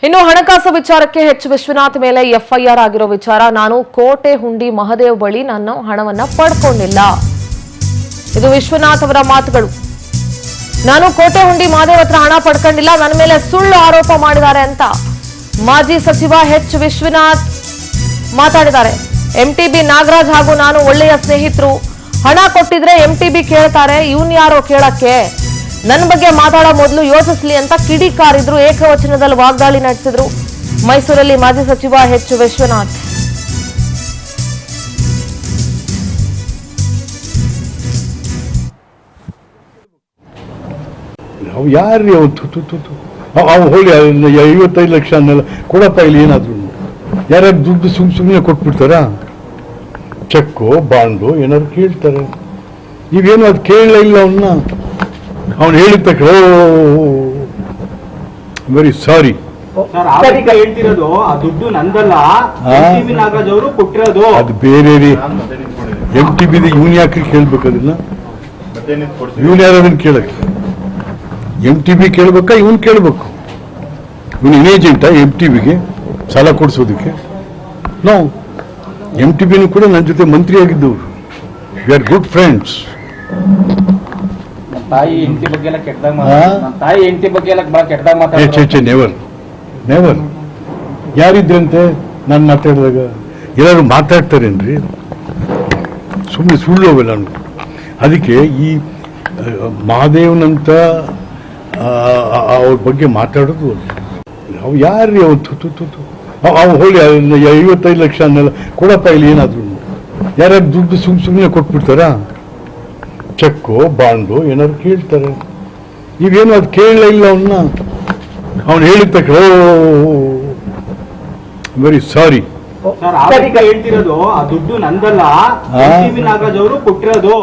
ಇನ್ನು ಹಣಕಾಸು ವಿಚಾರಕ್ಕೆ ಹೆಚ್ಚು ವಿಶ್ವನಾಥ್ ಮೇಲೆ ಎಫ್ಐಆರ್ ಆಗಿರೋ ವಿಚಾರ ನಾನು ಕೋಟೆ ಹುಂಡಿ ಮಹದೇವ್ ಬಳಿ ನಾನು ಹಣವನ್ನ ಪಡ್ಕೊಂಡಿಲ್ಲ. ಇದು ವಿಶ್ವನಾಥ್ ಅವರ ಮಾತುಗಳು. ನಾನು ಕೋಟೆ ಹುಂಡಿ ಮಹದೇವ್ ಹತ್ರ ಹಣ ಪಡ್ಕೊಂಡಿಲ್ಲ, ನನ್ನ ಮೇಲೆ ಸುಳ್ಳು ಆರೋಪ ಮಾಡಿದ್ದಾರೆ ಅಂತ ಮಾಜಿ ಸಚಿವ ಎಚ್ ವಿಶ್ವನಾಥ್ ಮಾತಾಡಿದ್ದಾರೆ. ಎಂಟಿಬಿ ನಾಗರಾಜ್ ಹಾಗೂ ನಾನು ಒಳ್ಳೆಯ ಸ್ನೇಹಿತರು, ಹಣ ಕೊಟ್ಟಿದ್ರೆ ಎಂಟಿಬಿ ಕೇಳ್ತಾರೆ, ಇವನ್ ಯಾರೋ ಕೇಳಕ್ಕೆ, ನನ್ನ ಬಗ್ಗೆ ಮಾತಾಡೋ ಮೊದಲು ಯೋಚಿಸಲಿ ಅಂತ ಕಿಡಿಕಾರಿದ್ರು. ಏಕವಚನದಲ್ಲಿ ವಾಗ್ದಾಳಿ ನಡೆಸಿದ್ರು. ಮೈಸೂರಲ್ಲಿ ಮಾಜಿ ಸಚಿವ ಎಚ್ ವಿಶ್ವನಾಥ್. ಯಾರು ಹೋಳಿ 55 ಲಕ್ಷ ಅನ್ನೆಲ್ಲ ಕೊಡಪ್ಪ, ಇಲ್ಲಿ ಏನಾದ್ರು ಯಾರ್ಯಾರು ದುಡ್ಡು ಸುಮ್ಮನೆ ಕೊಟ್ಬಿಡ್ತಾರ? ಚೆಕ್ಕು ಬಾಂಡು ಏನಾದ್ರು ಕೇಳ್ತಾರೆ. ನೀವೇನು ಅದು ಕೇಳಲೇ ಇಲ್ಲ ಅವನ್ನ. ಅವನು ಹೇಳಿದ ತಕ್ಷಣ ವೆರಿ ಸಾರಿ ಹೇಳ್ತಿರೋದು ಆ ದುಡ್ಡು ನಂದಲ್ಲ, ನಾಗರಾಜ್ ಅವರು ಕೊಟ್ಟಿರೋದು. ಅದು ಬೇರೆ ರೀ. MTB ಇವನ್ ಯಾಕೆ ಕೇಳ್ಬೇಕು? ಅದನ್ನ ಇವನ್ ಯಾರದನ್ನ ಕೇಳಕ್ಕೆ? MTB ಕೇಳ್ಬೇಕಾ ಇವನ್ ಕೇಳ್ಬೇಕು? ಇವನ್ ಏಜೆಂಟಾ MTBಗೆ ಸಾಲ ಕೊಡಿಸೋದಕ್ಕೆ? ನೋ. MTBನೂ ಕೂಡ ನನ್ನ ಜೊತೆ ಮಂತ್ರಿ ಆಗಿದ್ದವರು. We are good friends. ತಾಯಿ ಹೆಂಡತಿ ಬಗ್ಗೆ ಎಲ್ಲ ಕೆಟ್ಟದಾಗ ಮಾತಾಡ್ತಾರೆ. ನೆವರ್. ಯಾರಿದ್ರಂತೆ ನಾನು ಮಾತಾಡಿದಾಗ? ಎಲ್ಲರೂ ಮಾತಾಡ್ತಾರೇನ್ರಿ? ಸುಮ್ಮನೆ ಸುಳ್ಳು ಅವೆಲ್ಲ. ಅದಕ್ಕೆ ಈ ಮಹಾದೇವನಂತ ಅವ್ರ ಬಗ್ಗೆ ಮಾತಾಡೋದು ಅವು ಯಾರು ಹೋಳಿ 55 ಲಕ್ಷ ಅನ್ನೆಲ್ಲ ಕೊಡಪ್ಪ, ಇಲ್ಲಿ ಏನಾದ್ರು ಯಾರ್ಯಾರು ದುಡ್ಡು ಸುಮ್ಮನೆ ಕೊಟ್ಬಿಡ್ತಾರ? ಚೆಕ್ಕು ಬಾಂಡು ಏನಾದ್ರು ಕೇಳ್ತಾರೆ. ನೀವೇನು ಅದು ಕೇಳಲೇ ಇಲ್ಲ ಅವನ್ನ. ಅವನು ಹೇಳಿದ ತಕ್ಷಣ ವೆರಿ ಸಾರಿ ಹೇಳ್ತಿರೋದು ಆ ದುಡ್ಡು ನಂದಲ್ಲ, ನಾಗರಾಜ್ ಅವರು ಕೊಟ್ಟಿರೋದು.